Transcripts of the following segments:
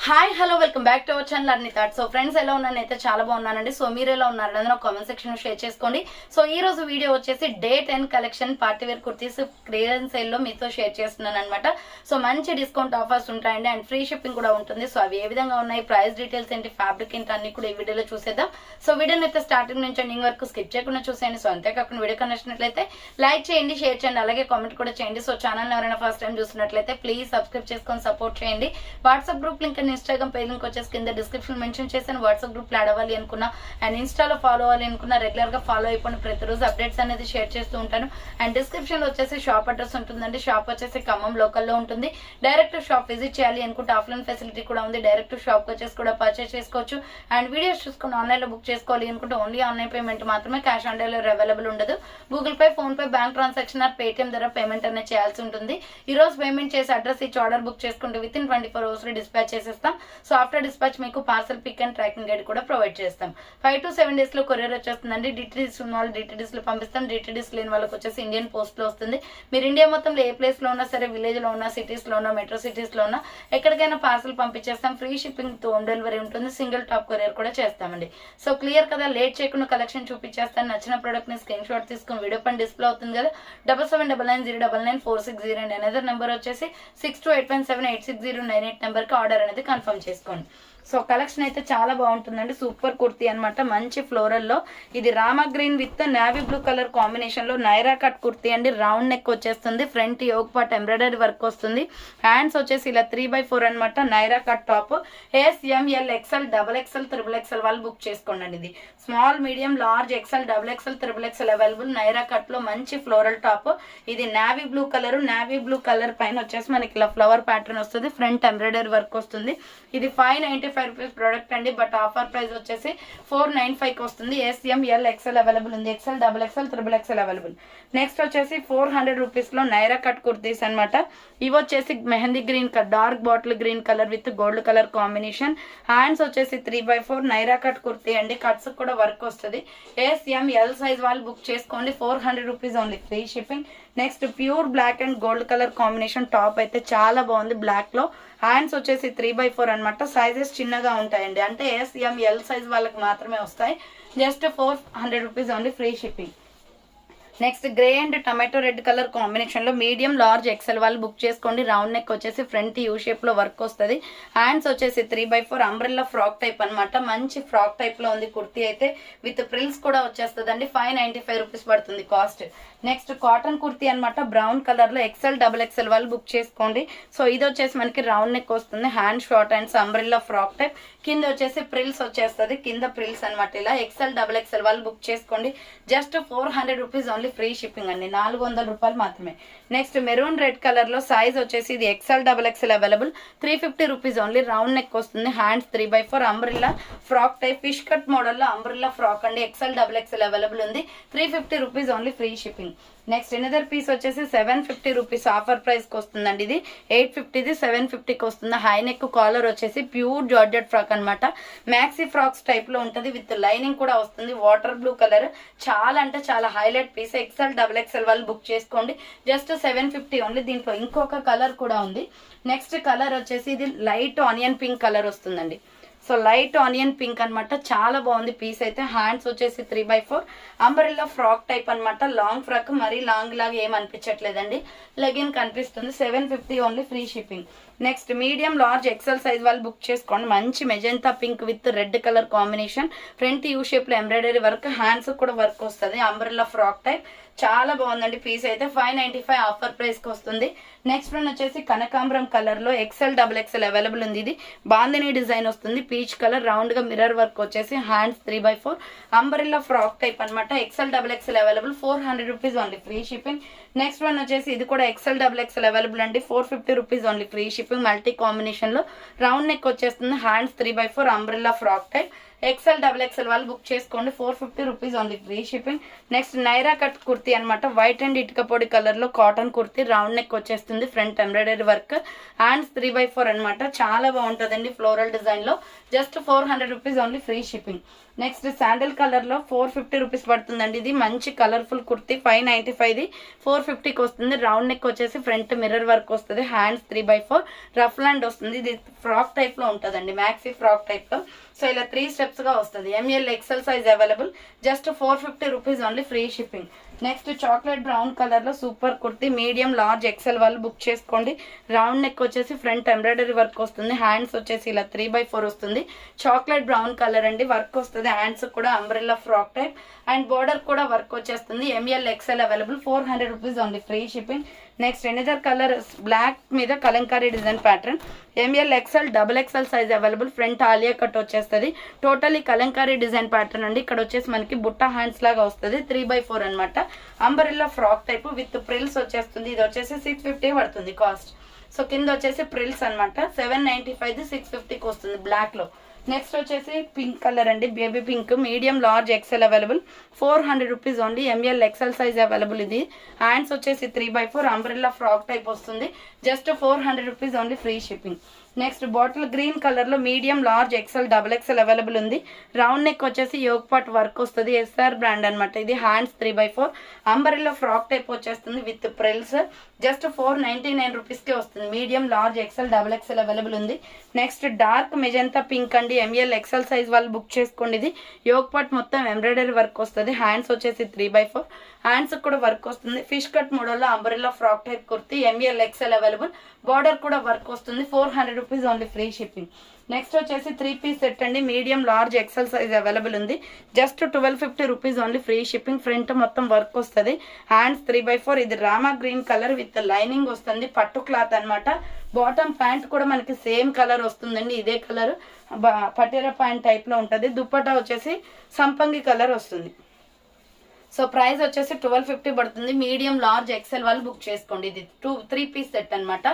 Hi hello welcome back to our channel అన్ని thoughts. So friends ఎలా ఉన్నాను అయితే చాలా బాగున్నానండి. సో మీరు ఎలా ఉన్నారు అనేది కామెంట్ సెక్షన్ షేర్ చేసుకోండి. సో ఈ రోజు వీడియో వచ్చేసి day 10 collection party wear kurtis clearance sale లో మీతో షేర్ చేస్తున్నాను అనమాట. సో మంచి డిస్కౌంట్ ఆఫర్స్ ఉంటాయండి అండ్ ఫ్రీ షిప్పింగ్ కూడా ఉంటుంది. సో అవి ఏ విధంగా ఉన్నాయి, ప్రైస్ డీటెయిల్స్ ఏంటి, ఫ్యాబ్రిక్ ఏంటి అన్ని కూడా ఈ వీడియోలో చూసేద్దాం. సో వీడియోని అయితే స్టార్టింగ్ నుంచి ఎండింగ్ వరకు స్కిప్ చేయకుండా చూసేయండి. సో అంతేకాకుండా వీడియో కనెక్ట్నట్లయితే లైక్ చేయండి, షేర్ చేయండి, అలాగే కామెంట్ కూడా చేయండి. సో ఛానల్ ఎవరైనా ఫస్ట్ టైం చూస్తున్నట్లయితే ప్లీజ్ సబ్స్క్రైబ్ చేసుకొని సపోర్ట్ చేయండి. WhatsApp group link and Instagram page link వచ్చేసి కింద డిస్క్రిప్షన్ మెన్షన్ చేశాను. వాట్సాప్ గ్రూప్ యాడ్ అవ్వాలి అనుకున్నా అండ్ ఇన్స్టాలో ఫాలో అవ్వాలి అనుకున్నా రెగ్యులర్ గా ఫాలో అయిపోయిన ప్రతిరోజు అప్డేట్స్ అనేది షేర్ చేస్తూ ఉంటాను. అండ్ డిస్క్రిప్షన్ లో వచ్చేసి షాప్ అడ్రస్ ఉంటుందండి. షాప్ వచ్చేసి ఖమ్మం లోకల్లో ఉంటుంది. డైరెక్ట్ షాప్ విజిట్ చేయాలి అనుకుంటే ఆఫ్లైన్ ఫెసిలిటీ కూడా ఉంది. డైరెక్ట్ షాప్ వచ్చేసి కూడా పర్చేస్ చేసుకోవచ్చు అండ్ వీడియోస్ చూసుకుని ఆన్లైన్ లో బుక్ చేసుకోవాలి అనుకుంటే ఓన్లీ ఆన్లైన్ పేమెంట్ మాత్రమే, క్యాష్ ఆన్ డెలివరీ అవైలబుల్ ఉండదు. Google Pay, PhonePe, bank transaction or Paytm ద్వారా పేమెంట్ అనేది చేయాల్సి ఉంటుంది. ఈ రోజు పేమెంట్ చేసి అడ్రస్ ఇచ్చి ఆర్డర్ బుక్ చేసుకుంటే విత్ ఇన్ 24 hours లో డిస్పాచ్ చేసేస్తాం. సో ఆఫ్టర్ డిస్పాచ్ మీకు parcel pick and tracking guide కూడా ప్రొవైడ్ చేస్తాం. 5 to 7 days లో కొరియర్ వచ్చేస్తుందండి. డిటిడిస్ ఉన్న వాళ్ళు డిటిడిస్ లో పంపిస్తాం. డిటిడిస్ లేని వాళ్ళకి వచ్చేసి ఇండియన్ పోస్ట్ లో వస్తుంది. మీరు ఇండియా మొత్తంలో ఏ ప్లేస్ లో ఉన్నా సరే, విలేజ్ లో ఉన్నా, సిటీస్ లో ఉన్నా, మెట్రో సిటీస్ లో ఉన్నా ఎక్కడికైనా పార్సల్ పంపించేస్తాం. ఫ్రీ షిప్పింగ్ తో హోమ్ డెలివరీ ఉంటుంది. సింగిల్ టాప్ కొరియర్ కూడా చేస్తామండి. సో క్లియర్ కదా, లేట్ చేయకుండా కలెక్షన్ చూపించేస్తాను. నచ్చిన ప్రోడక్ట్ ని స్క్రీన్ షాట్ తీసుకుని వీడియో పైన డిస్ప్లే అవుతుంది కదా, 7799099460 అనేది నెంబర్ వచ్చేసి 6281786098 నెంబర్ కి ఆర్డర్ అనేది కన్ఫర్మ్ చేసుకోండి. సో కలెక్షన్ అయితే చాలా బాగుంటుందండి. సూపర్ కుర్తీ అనమాట, మంచి ఫ్లోరల్ లో. ఇది Rama green with navy blue colour combination లో నైరా కట్ కుర్తీ అండి. రౌండ్ నెక్ వచ్చేస్తుంది, front yoke part embroidery work వస్తుంది. హ్యాండ్స్ వచ్చేసి ఇలా 3/4 అనమాట. Naira cut top. SML XL XXL XXL వాళ్ళు బుక్ చేసుకోండి. ఇది small, medium, large, XL XXL XXL available. Naira cut లో మంచి ఫ్లోరల్ టాప్. ఇది navy blue colour. Navy blue colour పైన వచ్చేసి మనకి ఇలా ఫ్లవర్ ప్యాటర్న్ వస్తుంది. ఫ్రంట్ ఎంబ్రాయిడరీ వర్క్ వస్తుంది. ఇది 595 రూపీస్ ప్రోడక్ట్ అండి. బట్ ఆఫర్ ప్రైస్ వచ్చేసి 495 కి వస్తుంది. SML XL అవైలబుల్ ఉంది. XL XXL XXL available. Next వచ్చేసి 400 రూపీస్ లో నైరా కట్ కుర్తీస్ అనమాట. ఇవి వచ్చేసి mehndi green colour, dark bottle green colour with gold colour combination. Hands వచ్చేసి 3/4 నైరా కట్ కుర్తీ అండి. కట్స్ కూడా వర్క్ వస్తుంది. SML సైజ్ వాళ్ళు బుక్ చేసుకోండి. 400 rupees only, free shipping. Next pure black and gold colour combination top అయితే చాలా బాగుంది బ్లాక్ లో. హ్యాండ్స్ వచ్చేసి 3/4 అనమాట. సైజెస్ చిన్నగా ఉంటాయండి, అంటే SML సైజ్ వాళ్ళకి మాత్రమే వస్తాయి. Just 400 rupees only, free shipping. Next grey and tomato red colour combination లో మీడియం, లార్జ్, XL వాళ్ళు బుక్ చేసుకోండి. రౌండ్ నెక్ వచ్చేసి ఫ్రంట్ యూ షేప్ లో వర్క్ వస్తుంది. హ్యాండ్స్ వచ్చేసి 3/4 అంబ్రెల్లా ఫ్రాక్ టైప్ అనమాట. మంచి ఫ్రాక్ టైప్ లో ఉంది కుర్తీ అయితే. విత్ ప్రిల్స్ కూడా వచ్చేస్తుంది అండి. 595 రూపీస్ పడుతుంది కాస్ట్. నెక్స్ట్ కాటన్ కుర్తీ అనమాట, బ్రౌన్ కలర్ లో. XL XXL వాళ్ళు బుక్ చేసుకోండి. సో ఇది వచ్చేసి మనకి రౌండ్ నెక్ వస్తుంది. Hand short hands, umbrella frock type. కింద వచ్చేసి ప్రిల్స్ వచ్చేస్తుంది. కింద ప్రిల్స్ అనమాట ఇలా. XL XXL వాళ్ళు బుక్ చేసుకోండి. Just 400 rupees only, free shipping అండి. 400 రూపాయలు మాత్రమే. నెక్స్ట్ మెరూన్ రెడ్ కలర్ లో. సైజ్ వచ్చేసి ఇది XL XXL available. 350 rupees only. Round neck వస్తుంది. Hands 3/4 umbrella frock type, fish cut model లో అంబ్రెల్లా ఫ్రాక్ అండి. XL XXL అవైలబుల్ ఉంది. 350 rupees only, free shipping. Next another piece వచ్చేసి 750 rupees offer price కి వస్తుందండి. ఇది 850ది 750కి వస్తుంది. హై నెక్ కాలర్ వచ్చేసి ప్యూర్ జార్జెట్ ఫ్రాక్ అనమాట. మ్యాక్సీ ఫ్రాక్స్ టైప్ లో ఉంటది. విత్ లైనింగ్ కూడా వస్తుంది. వాటర్ బ్లూ కలర్, చాలా అంటే చాలా హైలైట్ పీస్. XL XXL వాళ్ళు బుక్ చేసుకోండి. Just 750 only. దీంట్లో ఇంకొక కలర్ కూడా ఉంది. నెక్స్ట్ కలర్ వచ్చేసి ఇది లైట్ ఆనియన్ పింక్ కలర్ వస్తుందండి. సో లైట్ ఆనియన్ పింక్ అనమాట, చాలా బాగుంది పీస్ అయితే. హ్యాండ్స్ వచ్చేసి 3/4 అంబ్రెల్లా ఫ్రాక్ టైప్ అనమాట. లాంగ్ ఫ్రాక్, మరీ లాంగ్ లాగా ఏం అనిపించట్లేదండి. లెగిన్ కనిపిస్తుంది. 750 only, free shipping. Next medium, large, XL size వాళ్ళు బుక్ చేసుకోండి. మంచి magenta pink with red colour combination. Front U shape లో ఎంబ్రాయిడరీ వర్క్, హ్యాండ్స్ కూడా వర్క్ వస్తుంది. అంబ్రెల్లా ఫ్రాక్ టైప్, చాలా బాగుందండి పీస్ అయితే. 595 ఆఫర్ ప్రైస్ కి వస్తుంది. నెక్స్ట్ వన్ వచ్చేసి కనకాంబరం కలర్ లో XL XXL అవైలబుల్ ఉంది. ఇది బాందిని డిజైన్ వస్తుంది. పీచ్ కలర్, రౌండ్ గా మిర్రర్ వర్క్ వచ్చేసి. హ్యాండ్స్ 3/4 అంబ్రెల్లా ఫ్రాక్ టైప్ అనమాట. XL XXL available. 400 rupees only, free shipping. Next one వచ్చేసి ఇది కూడా XL XXL అవైలబుల్ అండి. 450 rupees only, free shipping. Multi combination లో రౌండ్ నెక్ వచ్చేస్తుంది. Hands 3/4 umbrella frock type. XL double XL వాళ్ళు book చేసుకోండి. 450 rupees only free shipping. Next Naira cut kurti అనమాట, white and ఇటుక పొడి కలర్ లో కాటన్ కుర్తీ, రౌండ్ నెక్ వచ్చేస్తుంది, ఫ్రంట్ ఎంబ్రాయిడరీ వర్క్, హ్యాండ్స్ 3/4 అనమాట. చాలా బాగుంటుందండి ఫ్లోరల్ డిజైన్ లో. Just 400 rupees only free shipping. Next sandal colour లో 450 రూపీస్ పడుతుందండి. ఇది మంచి కలర్ఫుల్ కుర్తీ, 595 450కి వస్తుంది. రౌండ్ నెక్ వచ్చేసి ఫ్రంట్ మిర్రర్ వర్క్ వస్తుంది, హ్యాండ్స్ 3/4 రఫ్ ల్యాండ్ వస్తుంది. ఇది ఫ్రాక్ టైప్ లో ఉంటుందండి, మ్యాక్సీ ఫ్రాక్ టైప్ లో. సో ఇలా 3 స్టెప్స్ గా వస్తుంది. M L XL size available. Just 450 rupees only free shipping. Next chocolate brown colour లో super kurti, medium large XL వాళ్ళు బుక్ చేసుకోండి. రౌండ్ నెక్ వచ్చేసి ఫ్రంట్ ఎంబ్రాయిడరీ వర్క్ వస్తుంది, హ్యాండ్స్ వచ్చేసి ఇలా 3/4 వస్తుంది. చాక్లెట్ బ్రౌన్ కలర్ అండి, వర్క్ వస్తుంది, హ్యాండ్స్ కూడా umbrella frock type and border కూడా వర్క్ వచ్చేస్తుంది. M L XL available. 400 rupees only free shipping. Next another colour black మీద Kalamkari design pattern, M L XL double XL size available. Front Alia cut వచ్చేస్తుంది, totally Kalamkari design pattern అండి. ఇక్కడ వచ్చేసి మనకి బుట్ట హ్యాండ్స్ లాగా వస్తుంది, 3/4 అనమాట. అంబరిల్లా ఫ్రాక్ టైప్ విత్ ప్రిల్స్ వచ్చేస్తుంది. ఇది వచ్చేసి 650 పడుతుంది కాస్ట్. సో కింద వచ్చేసి ప్రిల్స్ అనమాట, 795 650కి వస్తుంది బ్లాక్ లో. నెక్స్ట్ వచ్చేసి పింక్ కలర్ అండి, baby pink, medium large XL available. 400 rupees only. M L XL size available. ఇది హ్యాండ్స్ వచ్చేసి 3/4 అంబ్రెల్లా ఫ్రాక్ టైప్ వస్తుంది. Just 400 rupees only free shipping. Next bottle green colour లో medium large XL double XL available ఉంది. Round neck వచ్చేసి యోగ్ పాట్ work వస్తుంది, S R brand అనమాట. ఇది హ్యాండ్స్ 3/4 అంబరిల్లా ఫ్రాక్ టైప్ వచ్చేస్తుంది విత్ ప్రిల్స్. జస్ట్ 499 రూపీస్ కి వస్తుంది. Medium large XL double XL available ఉంది. నెక్స్ట్ డార్క్ మెజంతా పింక్ అండి, ఎంఎల్ ఎక్సెల్ సైజ్ వాళ్ళు బుక్ చేసుకోండి. ఇది యోగ్ పాట్ మొత్తం ఎంబ్రాయిడరీ వర్క్ వస్తుంది, హ్యాండ్స్ వచ్చేసి 3/4 హ్యాండ్స్ కూడా వర్క్ వస్తుంది. ఫిష్ కట్ మోడల్లో umbrella frock type kurti, M L XL available. Border కూడా వర్క్ వస్తుంది. 400 rupees only free shipping. Next వచ్చేసి 3 పీస్ సెట్ అండి, medium large XL size available ఉంది. Just 1250 rupees only free shipping. Front మొత్తం వర్క్ వస్తుంది, హ్యాండ్స్ 3/4. ఇది Rama green colour with lining వస్తుంది, పట్టు క్లాత్ అనమాట. బాటమ్ ప్యాంట్ కూడా మనకి సేమ్ కలర్ వస్తుందండి, ఇదే కలర్ పటేరా ప్యాంట్ టైప్ లో ఉంటుంది. దుప్పటా వచ్చేసి సంపంగి కలర్ వస్తుంది. సో ప్రైస్ వచ్చేసి 1250 పడుతుంది. మీడియం లార్జ్ ఎక్సెల్ వాళ్ళు బుక్ చేసుకోండి. ఇది 3 పీస్ సెట్ అనమాట,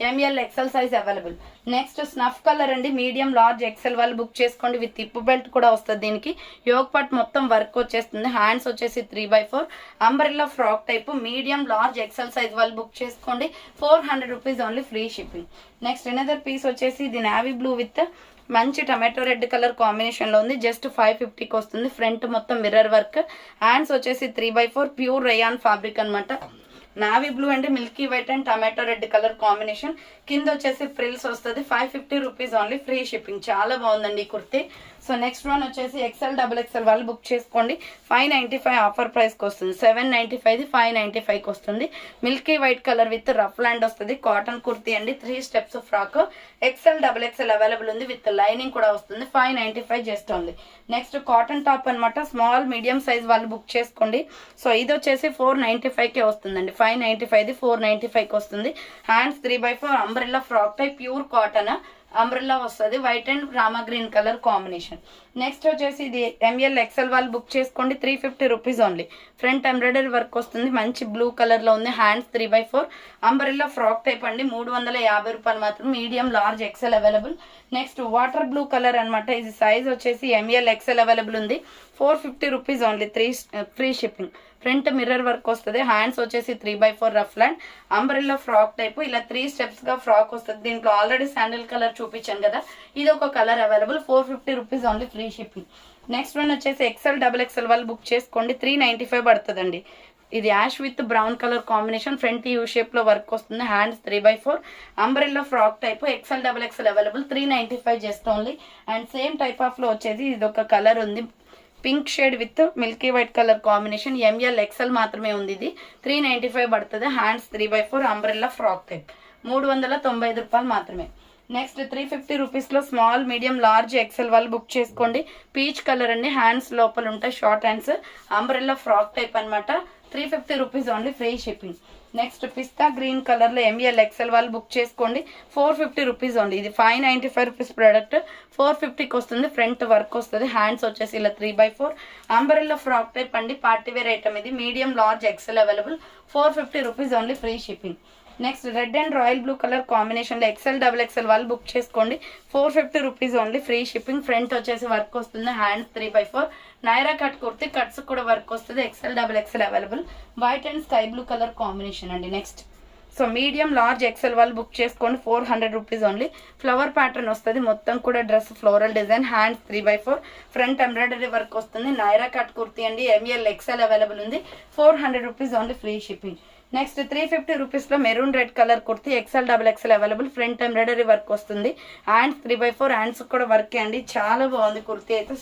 M L XL size available. Next snuff colour అండి, మీడియం లార్జ్ ఎక్సెల్ వాళ్ళు బుక్ చేసుకోండి. విత్ టిప్ బెల్ట్ కూడా వస్తుంది. దీనికి యోగ్ పాట్ మొత్తం వర్క్ వచ్చేస్తుంది, హ్యాండ్స్ వచ్చేసి 3/4 umbrella frock type. Medium large XL size వాళ్ళు బుక్ చేసుకోండి. 400 rupees only free shipping. Next another piece వచ్చేసి ఇది నావీ బ్లూ విత్ మంచి టమాటో రెడ్ కలర్ కాంబినేషన్ లో ఉంది. జస్ట్ 550కి వస్తుంది. ఫ్రంట్ మొత్తం మిర్రర్ వర్క్, హ్యాండ్స్ వచ్చేసి 3/4 ప్యూర్ రేయాన్ ఫ్యాబ్రిక్ అనమాట. నావీ బ్లూ అంటే Milky white and tomato red colour combination. కింద వచ్చేసి ఫ్రిల్స్ వస్తుంది. 550 రూపీస్ ఓన్లీ ఫ్రీ షిప్పింగ్. చాలా బాగుందండి ఈ కుర్తీ. సో నెక్స్ట్ వన్ వచ్చేసి ఎక్సెల్ డబుల్ ఎక్సెల్ వాళ్ళు బుక్ చేసుకోండి. 595 ఆఫర్ ప్రైస్కి వస్తుంది. 795 595కి వస్తుంది. Milky white colour with rough land వస్తుంది, కాటన్ కుర్తీ అండి. 3 steps frock, XL double XL available ఉంది విత్ లైనింగ్ కూడా వస్తుంది. 595 జస్ట్ ఉంది. నెక్స్ట్ కాటన్ టాప్ అనమాట, స్మాల్ మీడియం సైజ్ వాళ్ళు బుక్ చేసుకోండి. సో ఇది వచ్చేసి 495కే వస్తుందండి. 595 495కి వస్తుంది. Hands 3/4 umbrella frock type pure cotton umbrella వస్తుంది, white and Rama green colour combination. Next వచ్చేసి ఇది ఎంఎల్ ఎక్సెల్ వాళ్ళు బుక్ చేసుకోండి. 350 rupees only. Front embroidery work వస్తుంది, మంచి బ్లూ కలర్ లో ఉంది. హ్యాండ్స్ 3/4 అంబ్రెల్లా ఫ్రాక్ టైప్ అండి. 350 రూపాయలు మాత్రం. Medium large XL available. Next water blue colour అనమాట. ఇది సైజ్ వచ్చేసి ఎంఎల్ ఎక్సెల్ అవైలబుల్ ఉంది. 450 rupees only, 3 free shipping. Front mirror work వస్తుంది, హ్యాండ్స్ వచ్చేసి 3/4 rough land umbrella frock type. ఇలా 3 స్టెప్స్ గా ఫ్రాక్ వస్తుంది. దీంట్లో ఆల్రెడీ శాండిల్ కలర్ చూపించాను కదా, ఇది ఒక colour available. 450 rupees only free shipping. Next one వచ్చేసి ఎక్సెల్ డబుల్ ఎక్సెల్ వాళ్ళు బుక్ చేసుకోండి. 395 పడుతుందండి. ఇది ash with brown colour combination. Front U shape లో వర్క్ వస్తుంది, hands 3/4 umbrella frock type. XL double XL available. 395 just only. And same type of లో వచ్చేసి ఇది ఒక కలర్ ఉంది, pink shade with milky white colour combination. M L XL మాత్రమే ఉంది. ఇది 395 పడుతుంది. Hands 3/4 umbrella frock type. 395 రూపాయలు మాత్రమే. నెక్స్ట్ 350 రూపీస్ లో స్మాల్ మీడియం లార్జ్ ఎక్సెల్ వాళ్ళు బుక్ చేసుకోండి. పీచ్ కలర్ అండి, హ్యాండ్స్ లోపల ఉంటాయి, short hands umbrella frock type అనమాట. 350 rupees only free shipping. Next pista green colour లో ఎంఎల్ ఎక్సెల్ వాళ్ళు బుక్ చేసుకోండి. 450 రూపీస్ ఓన్లీ. ఇది 595 రూపీస్ ప్రోడక్ట్, 450కి వస్తుంది. ఫ్రంట్ వర్క్ వస్తుంది, హ్యాండ్స్ వచ్చేసి ఇలా 3/4 అంబ్రెల్లా ఫ్రాక్ టైప్ అండి. పార్టీ వేర్ ఐటమ్ ఇది. Medium large XL available. 450 rupees only free shipping. Next red and royal blue colour కాంబినేషన్లో ఎక్సెల్ డబుల్ ఎక్సెల్ వాళ్ళు బుక్ చేసుకోండి. 450 rupees only, free shipping. Front వచ్చేసి work వస్తుంది, hands 3/4 Naira cut kurti, cuts కూడా work వస్తుంది. XL double XL available. White and sky blue colour combination అండి. Next so medium large XL వాళ్ళు book చేసుకోండి. 400 రూపీస్ ఓన్లీ. ఫ్లవర్ ప్యాటర్న్ వస్తుంది, మొత్తం కూడా dress floral design, hands 3/4 front embroidery work వస్తుంది. Naira cut kurti అండి, ఎంఎల్ ఎక్సెల్ అవైలబుల్ ఉంది. 400 rupees only, free shipping. Next 350 రూపీస్లో maroon red colour kurti, XL double XL available. Front embroidery work వస్తుంది, hands 3/4 hands కూడా work అండి. చాలా బాగుంది కుర్తి అయితే.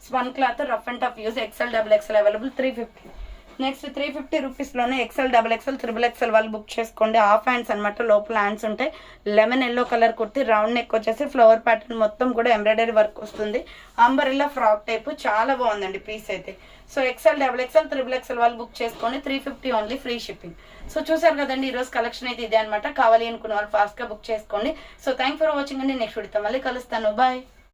Spun cloth, rough and tough use. XL double XL available. 350. Next 350 రూపీస్లోనే XL double XL triple XL వాళ్ళు book చేసుకోండి. హాఫ్ హ్యాండ్స్ అనమాట, లోపల హ్యాండ్స్ ఉంటాయి. Lemon yellow colour kurti, round neck వచ్చేసి ఫ్లవర్ ప్యాటర్న్ మొత్తం కూడా ఎంబ్రాయిడరీ వర్క్ వస్తుంది. అంబరెల్లా ఫ్రాక్ టైప్, చాలా బాగుందండి పీస్ అయితే. So XL double XL triple XL వాళ్ళు బుక్ చేసుకోండి. 350 ఓన్లీ, ఫ్రీ షిప్పింగ్. సో చూసారు కదండి ఈరోజు కలెక్షన్ అయితే ఇదే అనమాట. కావాలి అనుకున్న వాళ్ళు ఫాస్ట్గా బుక్ చేసుకోండి. సో థ్యాంక్ ఫర్ వాచింగ్ అండి. నెక్స్ట్ వీడియోతో మళ్ళీ కలుస్తాను. బాయ్.